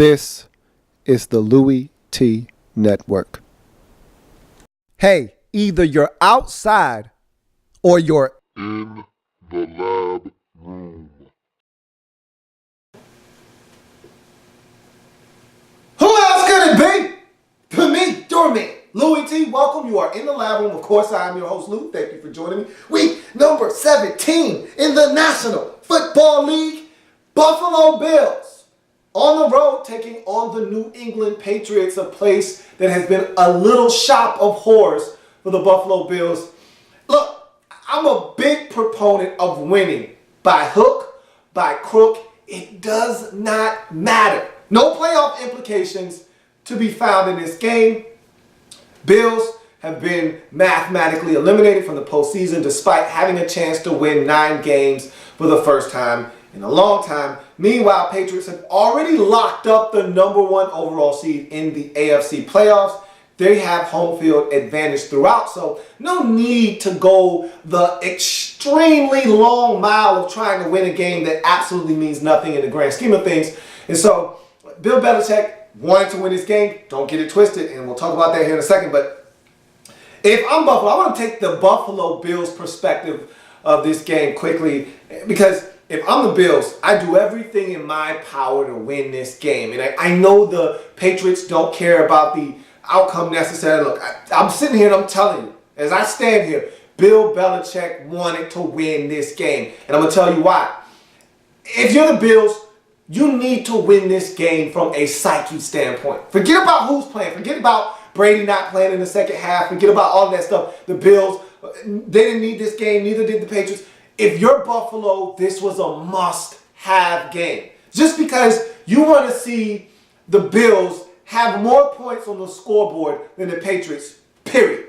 This is the Louie T Network. Hey, either you're outside or you're in the lab room. Who else could it be? For me, Dorman. Louie T, welcome. You are in the lab room. Of course, I am your host, Lou. Thank you for joining me. Week number 17 in the National Football League. Buffalo Bills on the road taking on the New England Patriots, a place that has been a little shop of horrors for the Buffalo Bills. Look, I'm a big proponent of winning by hook, by crook. It does not matter. No playoff implications to be found in this game. Bills have been mathematically eliminated from the postseason despite having a chance to win 9 games for the first time in a long time. Meanwhile, Patriots have already locked up the #1 overall seed in the AFC playoffs. They have home field advantage throughout, so no need to go the extremely long mile of trying to win a game that absolutely means nothing in the grand scheme of things. And so Bill Belichick wanted to win this game. Don't get it twisted, and we'll talk about that here in a second. But if I'm Buffalo, I want to take the Buffalo Bills perspective of this game quickly, because if I'm the Bills, I do everything in my power to win this game. And I know the Patriots don't care about the outcome necessarily. Look, I'm sitting here and I'm telling you, as I stand here, Bill Belichick wanted to win this game. And I'm going to tell you why. If you're the Bills, you need to win this game from a psyche standpoint. Forget about who's playing. Forget about Brady not playing in the second half. Forget about all that stuff. The Bills, they didn't need this game. Neither did the Patriots. If you're Buffalo, this was a must-have game. Just because you want to see the Bills have more points on the scoreboard than the Patriots, period.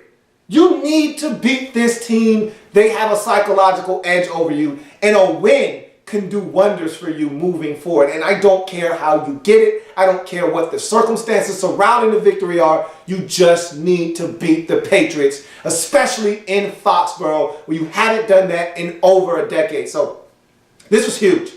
You need to beat this team. They have a psychological edge over you, and a win can do wonders for you moving forward. And I don't care how you get it. I don't care what the circumstances surrounding the victory are. You just need to beat the Patriots, especially in Foxboro, where you haven't done that in over a decade. So this was huge.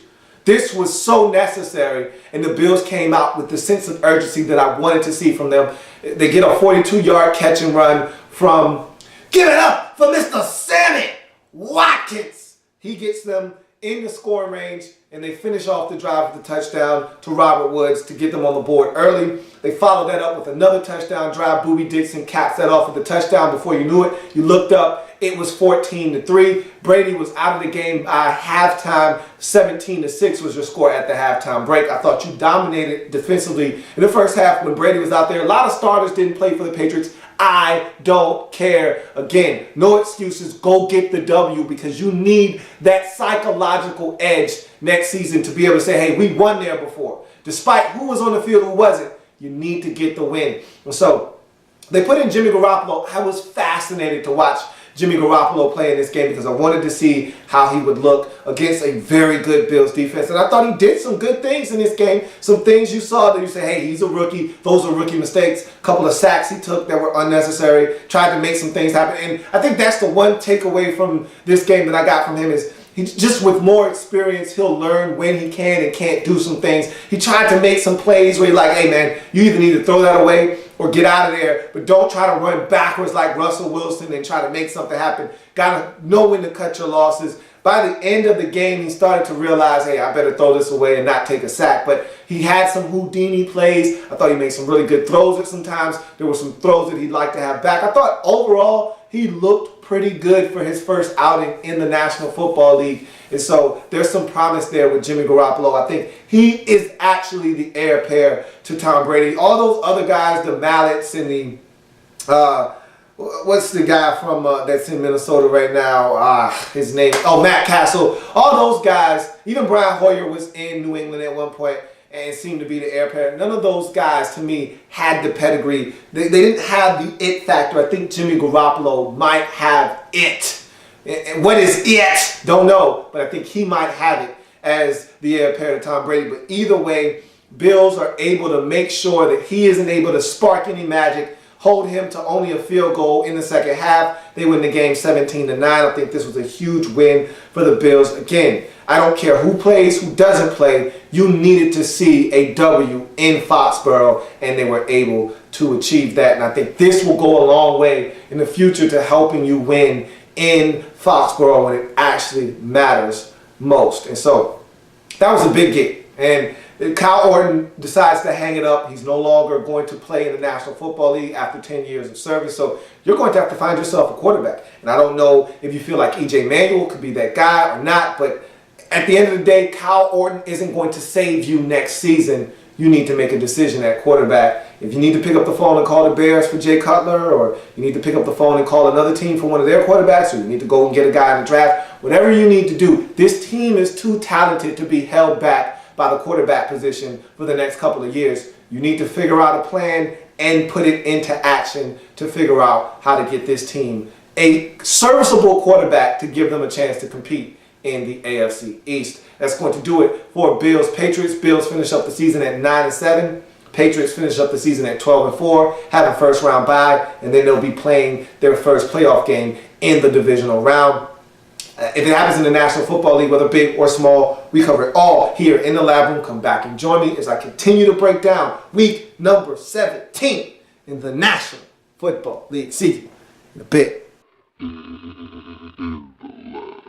This was so necessary, and the Bills came out with the sense of urgency that I wanted to see from them. They get a 42-yard catch and run from, give it up for Mr. Sammy Watkins. He gets them in the scoring range, and they finish off the drive with a touchdown to Robert Woods to get them on the board early. They followed that up with another touchdown drive. Booby Dixon caps that off with a touchdown. Before you knew it, you looked up, it was 14-3. Brady was out of the game by halftime. 17-6 was your score at the halftime break. I thought you dominated defensively in the first half when Brady was out there. A lot of starters didn't play for the Patriots. I don't care. Again, no excuses. Go get the W, because you need that psychological edge next season to be able to say, hey, we won there before. Despite who was on the field, who wasn't, you need to get the win. And so they put in Jimmy Garoppolo. I was fascinated to watch Jimmy Garoppolo play in this game because I wanted to see how he would look against a very good Bills defense. And I thought he did some good things in this game. Some things you saw that you say, hey, he's a rookie. Those are rookie mistakes. A couple of sacks he took that were unnecessary. Tried to make some things happen. And I think that's the one takeaway from this game that I got from him is he just, with more experience, he'll learn when he can and can't do some things. He tried to make some plays where you're like, hey, man, you either need to throw that away or get out of there, but don't try to run backwards like Russell Wilson and try to make something happen. Got to know when to cut your losses. By the end of the game, he started to realize, hey, I better throw this away and not take a sack. But he had some Houdini plays. I thought he made some really good throws at some times. There were some throws that he'd like to have back. I thought overall he looked pretty good for his first outing in the National Football League. And so there's some promise there with Jimmy Garoppolo. I think he is actually the heir apparent to Tom Brady. All those other guys, the Mallets and the, what's the guy from that's in Minnesota right now? His name, Matt Castle. All those guys, even Brian Hoyer was in New England at one point and seemed to be the heir apparent. None of those guys, to me, had the pedigree. They didn't have the it factor. I think Jimmy Garoppolo might have it. And what is it? Don't know. But I think he might have it as the heir apparent to Tom Brady. But either way, Bills are able to make sure that he isn't able to spark any magic, hold him to only a field goal in the second half. They win the game 17-9. I think this was a huge win for the Bills. Again, I don't care who plays, who doesn't play. You needed to see a W in Foxboro, and they were able to achieve that. And I think this will go a long way in the future to helping you win in Foxboro when it actually matters most. And so that was a big get. And Kyle Orton decides to hang it up. He's no longer going to play in the National Football League after 10 years of service. So you're going to have to find yourself a quarterback. And I don't know if you feel like E.J. Manuel could be that guy or not, but at the end of the day, Kyle Orton isn't going to save you next season. You need to make a decision at quarterback. If you need to pick up the phone and call the Bears for Jay Cutler, or you need to pick up the phone and call another team for one of their quarterbacks, or you need to go and get a guy in the draft, whatever you need to do, this team is too talented to be held back by the quarterback position for the next couple of years. You need to figure out a plan and put it into action to figure out how to get this team a serviceable quarterback to give them a chance to compete in the AFC East. That's going to do it for Bills Patriots. Bills finish up the season at 9-7. Patriots finish up the season at 12-4, have a first round bye, and then they'll be playing their first playoff game in the divisional round. If it happens in the National Football League, whether big or small, we cover it all here in the Lab Room. Come back and join me as I continue to break down week number 17 in the National Football League. See you in a bit. In the lab.